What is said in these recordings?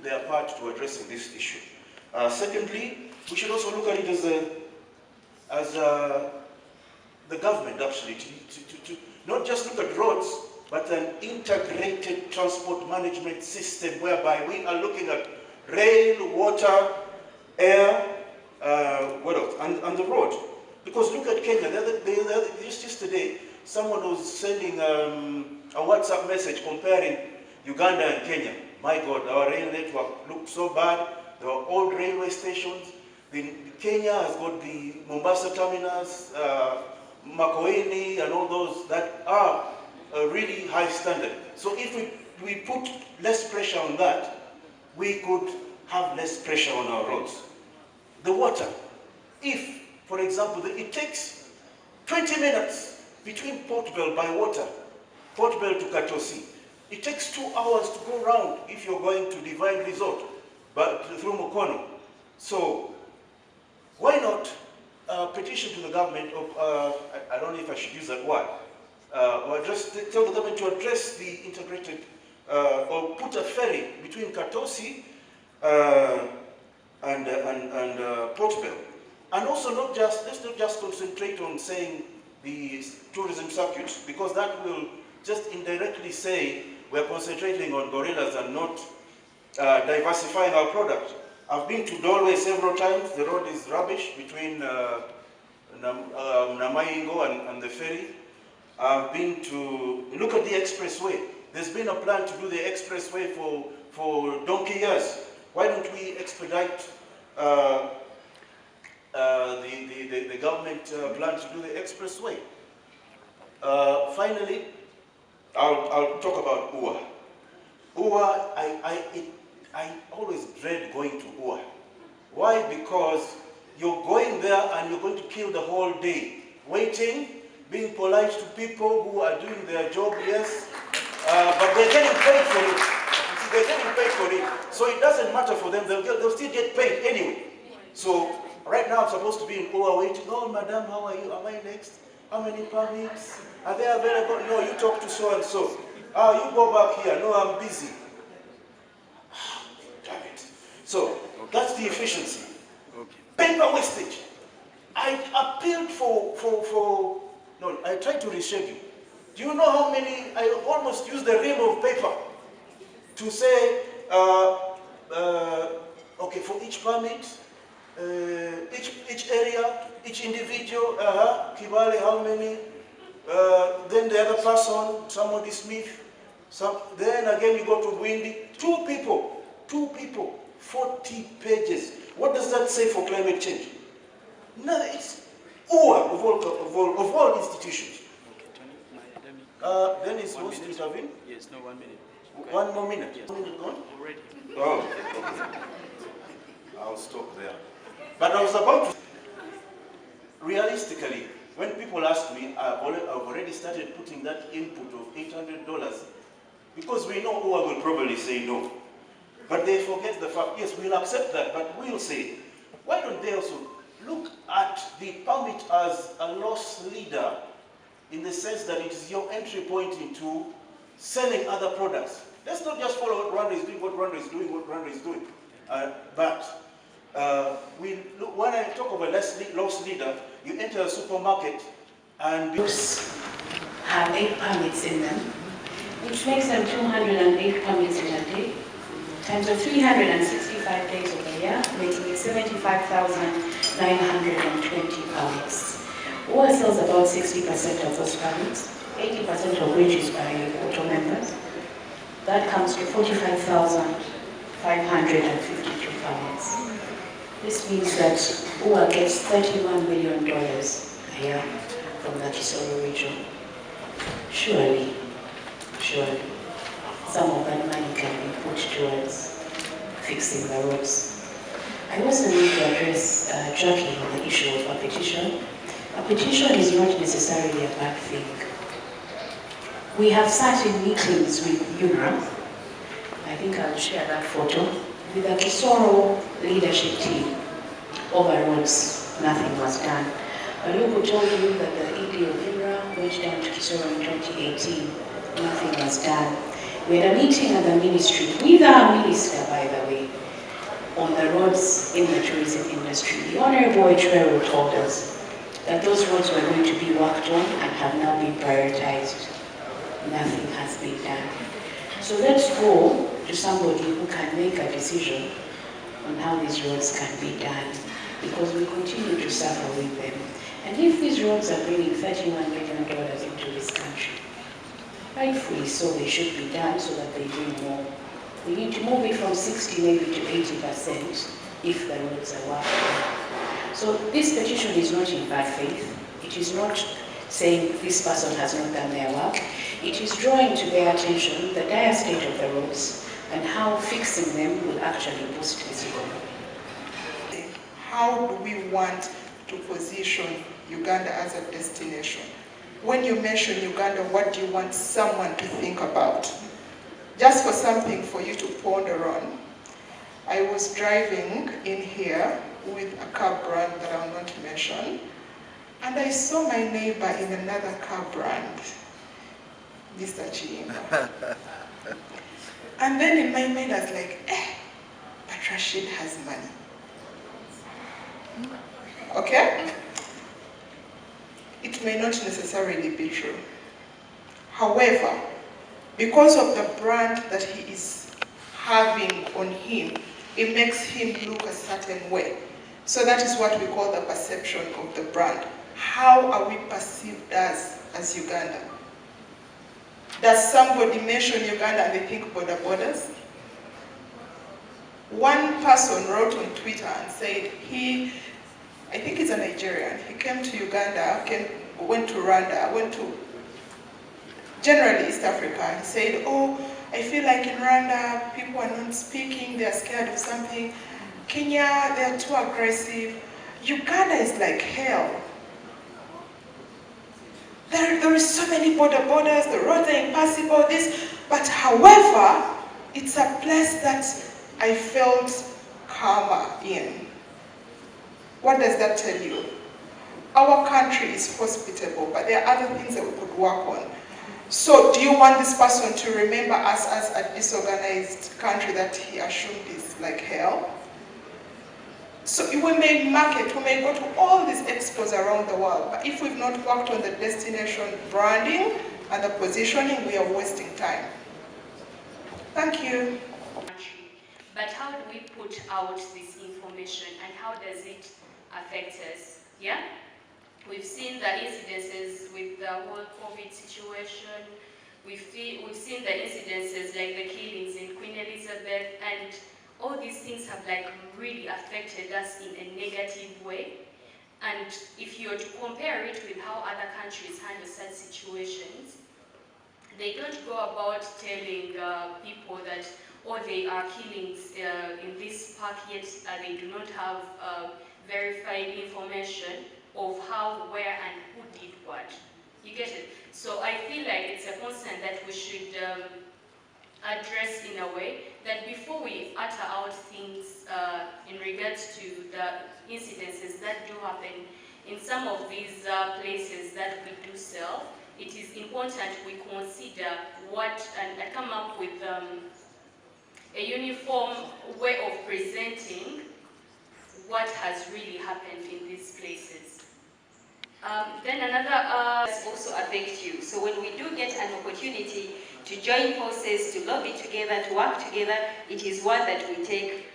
their part to addressing this issue. Secondly, we should also look at it as the government actually to not just look at roads, but an integrated transport management system whereby we are looking at rail, water, air, what else? And the road. Because look at Kenya. Just yesterday, someone was sending a WhatsApp message comparing Uganda and Kenya. My God, our rail network looked so bad. There were old railway stations. Kenya has got the Mombasa terminus, Makueni, and all those that are really high standard. So if we put less pressure on that, we could have less pressure on our roads. The water. If, for example, it takes 20 minutes between Port Bell by water, Port Bell to Katosi. It takes 2 hours to go round if you're going to Divine Resort, but through Mukono. So why not petition to the government of, I don't know if I should use that word, or just tell the government to address the integrated, or put a ferry between Katosi and Port Bell. And also let's not just concentrate on saying the tourism circuit, because that will just indirectly say we're concentrating on gorillas and not diversifying our product. I've been to Dolway several times. The road is rubbish between Namaingo and the ferry. I've been to, look at the expressway. There's been a plan to do the expressway for donkey years. Why don't we expedite the government plan to do the expressway? Finally, I'll talk about UWA. UWA, I always dread going to UWA. Why? Because you're going there and you're going to kill the whole day, waiting, being polite to people who are doing their job, yes, but they're getting paid for it. They're getting paid for it. So it doesn't matter for them, they'll still get paid anyway. So right now I'm supposed to be in UWA waiting. Oh, madam, how are you? Am I next? How many permits? Are they available? No, you talk to so and so. You go back here. No, I'm busy. Damn it. So that's the efficiency. Okay. Paper wastage. I appealed no, I tried to reschedule. Do you know how many? I almost used the ream of paper to say, okay, for each permit, each area, each individual, Kibale, how many? Then the other person, somebody Smith. Then again you go to Windy. Two people, 40 pages. What does that say for climate change? No, it's UWA of all institutions. Then it's supposed to intervene? Yes, no, 1 minute. Okay. 1 more minute? Yes. 1 minute gone? Already. Oh, okay. I'll stop there. But I was about to... Realistically, when people ask me, I've already started putting that input of $800, because we know UWA will probably say no. But they forget the fact, yes, we'll accept that, but we'll say, why don't they also look at the permit as a loss leader, in the sense that it is your entry point into selling other products. Let's not just follow what Rwanda is doing, what Rwanda is doing, what Rwanda is doing. When I talk of a loss leader, you enter a supermarket and... have 8 permits in them, which makes them 208 permits in a day, times the 365 days of the year, making it 75,920 permits. UWA sells about 60% of those permits, 80% of which is by auto members. That comes to 45,552 permits. This means that UWA gets $31 million a year from the Kisoro region. Surely, some of that money can be put towards fixing the roads. I also need to address Jackie on the issue of a petition. A petition is not necessarily a bad thing. We have sat in meetings with UNRA. I think I'll share that photo. With the Kisoro leadership team. Over roads, nothing was done. Aluko told you that the ED of UNRA went down to Kisoro in 2018. Nothing was done. We had a meeting at the ministry with our minister, by the way, on the roads in the tourism industry. The Honorable Echwero told us that those roads were going to be worked on and have now been prioritized. Nothing has been done. So let's go to somebody who can make a decision on how these roads can be done, because we continue to suffer with them. And if these roads are bringing $31 million into this country, rightfully so, they should be done so that they bring more. We need to move it from 60 maybe to 80% if the roads are worked. So this petition is not in bad faith. It is not saying this person has not done their work. It is drawing to their attention the dire state of the roads and how fixing them will actually boost this economy. How do we want to position Uganda as a destination? When you mention Uganda, what do you want someone to think about? Just for something for you to ponder on. I was driving in here with a car brand that I'll not mention, and I saw my neighbor in another car brand, Mr. Chiimba. And then in my mind I was like, but Rashid has money. Okay? It may not necessarily be true. However, because of the brand that he is having on him, it makes him look a certain way. So that is what we call the perception of the brand. How are we perceived as Uganda? Does somebody mention Uganda and they think border borders? One person wrote on Twitter and said I think he's a Nigerian, he came to Uganda, went to Rwanda, went to generally East Africa. He said, oh, I feel like in Rwanda, people are not speaking, they're scared of something. Kenya, they're too aggressive. Uganda is like hell. There is so many borders, the roads are impassable, but however, it's a place that I felt calmer in. What does that tell you? Our country is hospitable, but there are other things that we could work on. So do you want this person to remember us as a disorganized country that he assumed is like hell? So we may market, we may go to all these expos around the world, but if we've not worked on the destination branding and the positioning, we are wasting time. Thank you. But how do we put out this information and how does it affect us? Yeah? We've seen the incidences with the whole COVID situation. We've seen the incidences like the killings in Queen Elizabeth, and all these things have like really affected us in a negative way. And if you were to compare it with how other countries handle such situations, they don't go about telling people that, oh, there are killings in this park, yet they do not have verified information of how, where, and who did what. You get it? So I feel like it's a concern that we should address in a way that before we utter out things in regards to the incidences that do happen in some of these places that we do sell, it is important we consider what and come up with a uniform way of presenting what has really happened in these places. Then another also affect you. So when we do get an opportunity to join forces, to lobby together, to work together, it is one that we take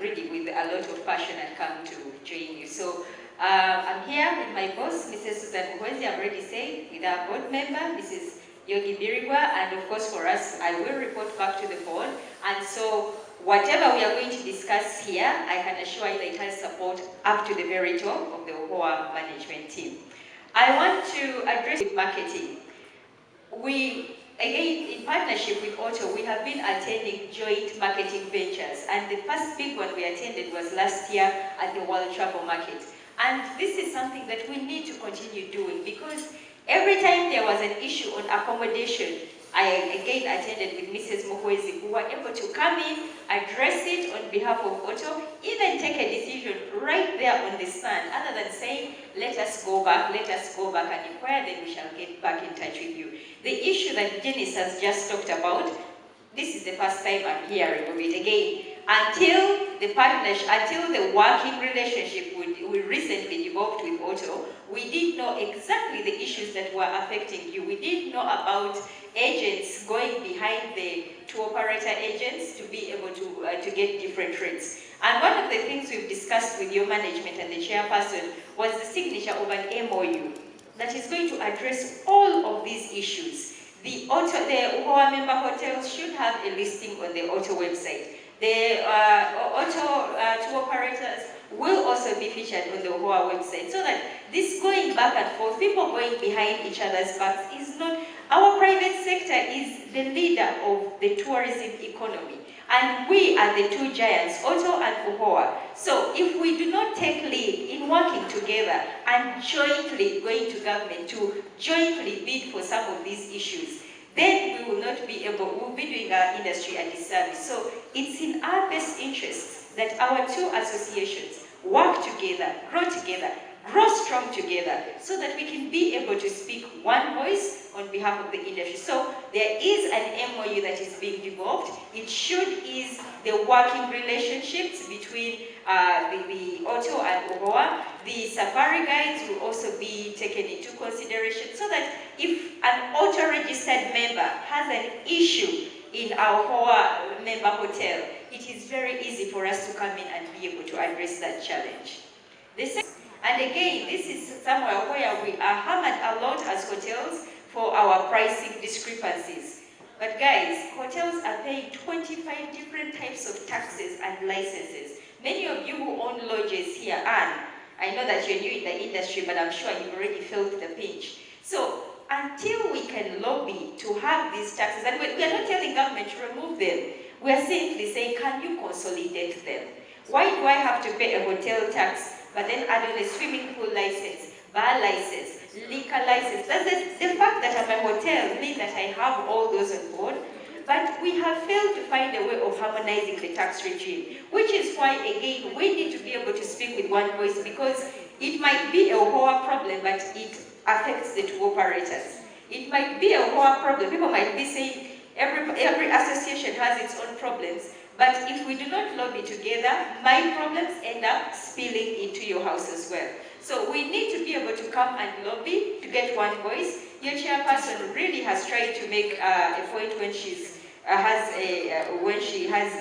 really with a lot of passion and come to join you. So I'm here with my boss, Mrs. Susan Muhwezi, I've already said, with our board member, Mrs. Yogi Birigwa, and of course for us, I will report back to the board. And so whatever we are going to discuss here, I can assure you that it has support up to the very top of the OHOA management team. I want to address with marketing. We, again, in partnership with Otto, we have been attending joint marketing ventures, and the first big one we attended was last year at the World Travel Market. And this is something that we need to continue doing, because every time there was an issue on accommodation, I again attended with Mrs. Muhwezi, who were able to come in, address it on behalf of Otto, even take a decision right there on the stand, other than saying, let us go back and inquire, then we shall get back in touch with you. The issue that Janice has just talked about, this is the first time I'm hearing of it. Again, until the working relationship we recently developed with Otto, we did know exactly the issues that were affecting you. We did know about agents going behind the tour operator agents to be able to get different rates. And one of the things we've discussed with your management and the chairperson was the signature of an MOU that is going to address all of these issues. The UHOA member hotels should have a listing on the Otto website. The Otto tour operators will also be featured on the UHOA website, so that this going back and forth, people going behind each other's backs, is not. Our private sector is the leader of the tourism economy, and we are the two giants, Otto and UHOA. So if we do not take lead in working together and jointly going to government to jointly bid for some of these issues, then we will not be able, we'll be doing our industry a disservice. So it's in our best interest that our two associations work together, grow strong together, so that we can be able to speak one voice on behalf of the industry. So there is an MOU that is being developed. It should ease the working relationships between the Otto and UHOA. The safari guides will also be taken into consideration, so that if an Otto registered member has an issue in our UHOA member hotel, it is very easy for us to come in and be able to address that challenge. And again, this is somewhere where we are hammered a lot as hotels for our pricing discrepancies. But guys, hotels are paying 25 different types of taxes and licenses. Many of you who own lodges here, and I know that you're new in the industry, but I'm sure you've already felt the pinch. So until we can lobby to have these taxes, and we are not telling government to remove them, we are simply saying, can you consolidate them? Why do I have to pay a hotel tax, but then add on a swimming pool license, bar license, liquor license? The fact that I'm a hotel means that I have all those on board, but we have failed to find a way of harmonizing the tax regime, which is why, again, we need to be able to speak with one voice, because it might be a UHOA problem, but it affects the tour operators. It might be a UHOA problem. People might be saying every association has its own problems, but if we do not lobby together, my problems end up spilling into your house as well. So we need to be able to come and lobby to get one voice. Your chairperson really has tried to make a point when she has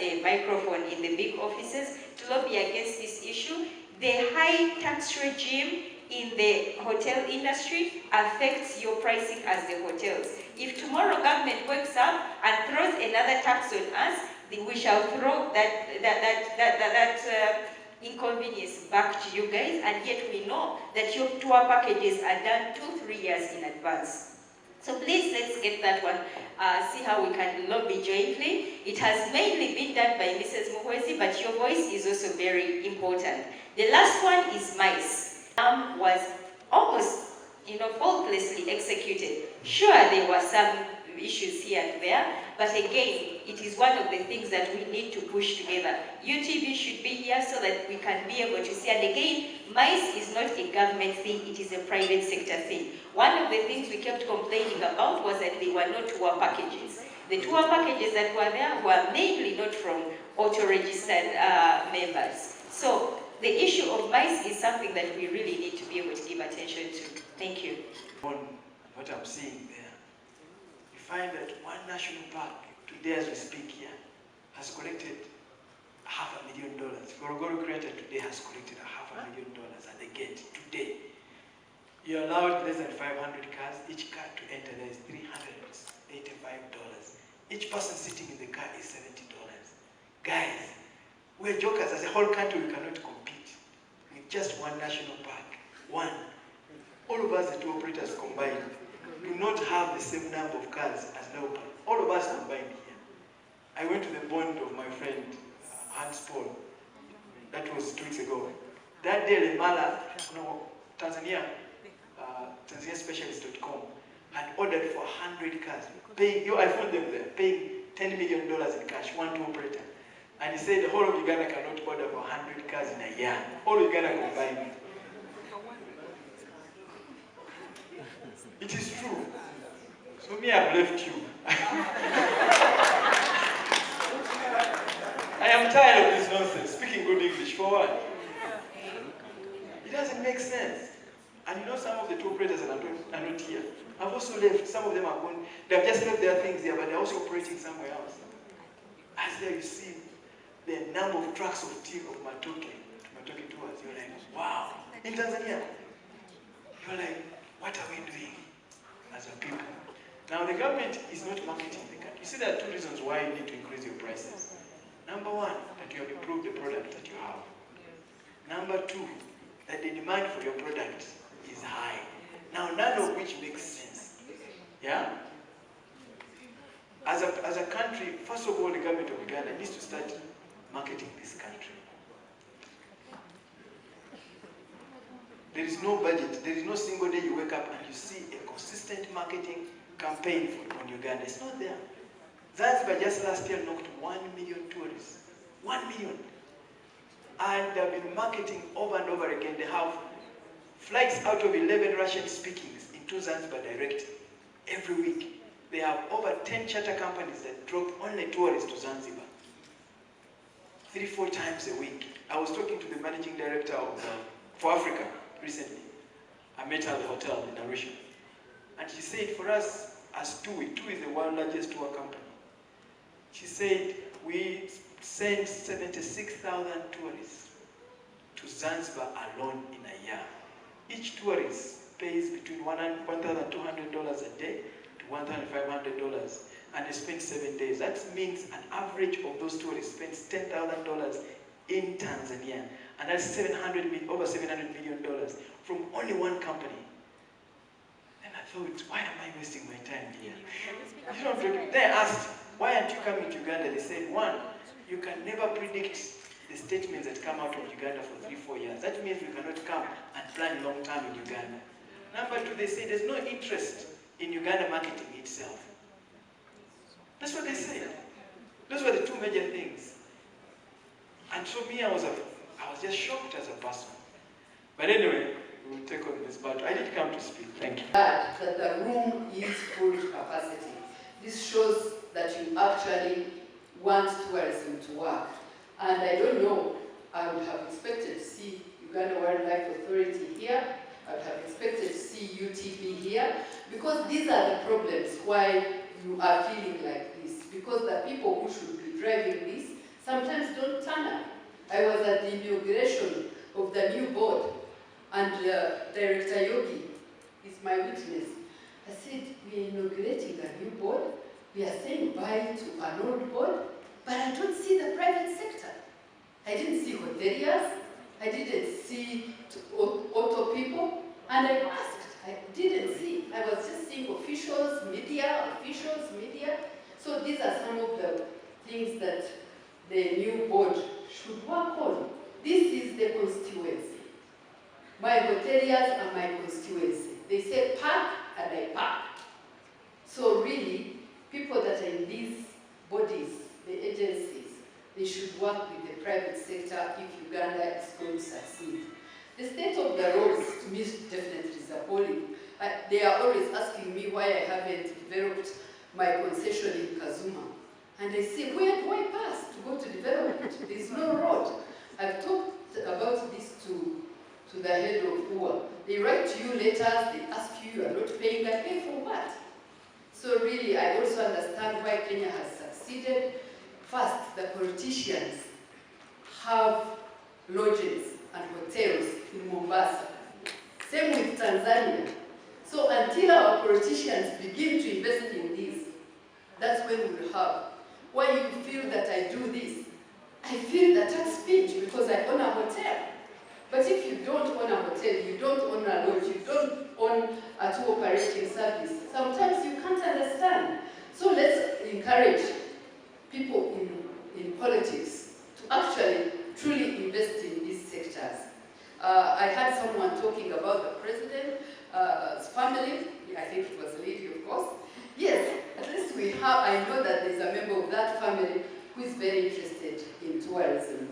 a microphone in the big offices to lobby against this issue. The high tax regime in the hotel industry affects your pricing as the hotels. If tomorrow government wakes up and throws another tax on us, we shall throw that inconvenience back to you guys, and yet we know that your tour packages are done 2-3 years in advance. So please, let's get that one, see how we can lobby jointly. It has mainly been done by Mrs. Muhwezi, but your voice is also very important. The last one is MICE. Was almost, faultlessly executed. Sure, there were some issues here and there, but again, it is one of the things that we need to push together. UTV should be here so that we can be able to see, and again, MICE is not a government thing, it is a private sector thing. One of the things we kept complaining about was that they were not tour packages. The tour packages that were there were mainly not from auto-registered members. So the issue of MICE is something that we really need to be able to give attention to. Thank you. On what I'm seeing there, you find that one national park, today as we speak here, has collected $500,000. Gorogoro Creator today has collected $500,000 at the gate today. You're allowed less than 500 cars. Each car to enter there is $385. Each person sitting in the car is $70. Guys, we're jokers. As a whole country, we cannot compete with just one national park. One. All of us, the tour operators combined, do not have the same number of cars as Leopard. All of us combined here. I went to the bond of my friend, Hans Paul. That was 2 weeks ago. That day, Lemala, Tanzania Specialist.com had ordered for 100 cars. I found them there, paying $10 million in cash, one tour operator. And he said the whole of Uganda cannot order for 100 cars in a year. All of Uganda combined. It is true. So me, I've left you. I am tired of this nonsense. Speaking good English for what? It doesn't make sense. And you know some of the tour operators that are not here have also left. Some of them are gone. They have just left their things here, but they're also operating somewhere else. As there you see the number of trucks of Matoke tours, you're like, wow. In Tanzania, you're like, what are we doing as a people? Now the government is not marketing the country. You see, there are two reasons why you need to increase your prices. Number one, that you have improved the product that you have. Number two, that the demand for your product is high. Now, none of which makes sense. Yeah? As a country, first of all, the government of Uganda needs to start marketing this country. There is no budget. There is no single day you wake up and you see a consistent marketing campaign on Uganda. It's not there. Zanzibar just last year knocked 1 million tourists. 1 million. And they've been marketing over and over again. They have flights out of 11 Russian speakings into Zanzibar direct every week. They have over 10 charter companies that drop only tourists to Zanzibar 3-4 times a week. I was talking to the managing director of for Africa recently. I met her at the hotel in Arusha. And she said, for us as TUI is the world's largest tour company. She said, we send 76,000 tourists to Zanzibar alone in a year. Each tourist pays between $1,200 a day to $1,500, and they spend 7 days. That means an average of those tourists spends $10,000 in Tanzania, and that's over $700 million from only one company. And I thought, why am I wasting my time here? You know, then I asked, why aren't you coming to Uganda? They said, one, you can never predict the statements that come out of Uganda for 3-4 years. That means we cannot come and plan long term in Uganda. Number two, they say there's no interest in Uganda marketing itself. That's what they said. Those were the two major things. And so me, I was just shocked as a person. But anyway, we will take on this battle. I did come to speak. Thank you. That the room is full capacity. This shows that you actually want tourism to work. And I don't know, I would have expected to see Uganda Wildlife Authority here. I would have expected to see UTB here. Because these are the problems why you are feeling like this. Because the people who should be driving this sometimes don't turn up. I was at the inauguration of the new board, and Director Yogi is my witness. I said, we are inaugurating a new board. We are saying bye to an old board, but I don't see the private sector. I didn't see hoteliers. I didn't see auto people. And I asked, I didn't see. I was just seeing officials, media. So these are some of the things that the new board should work on. This is the constituency. My hoteliers are my constituency. They say park, and I park. So really, people that are in these bodies, the agencies, they should work with the private sector if Uganda is going to succeed. The state of the roads, to me, definitely is appalling. They are always asking me why I haven't developed my concession in Kazuma. And I say, where do I pass to go to development? There is no road. I've talked about this to the head of UA. They write to you letters, they ask you, you are not paying. I pay for what? So really, I also understand why Kenya has succeeded. First, the politicians have lodges and hotels in Mombasa. Same with Tanzania. So until our politicians begin to invest in this, that's when we will have. Why you feel that I do this? I feel the tax pinch because I own a hotel. But if you don't own a hotel, you don't own a lodge, you don't own a tour operating service, sometimes you can't understand. So let's encourage people in politics to actually truly invest in these sectors. I had someone talking about the president's family. I think it was a lady, of course. Yes, at least we have, I know that there's a member of that family who is very interested in tourism.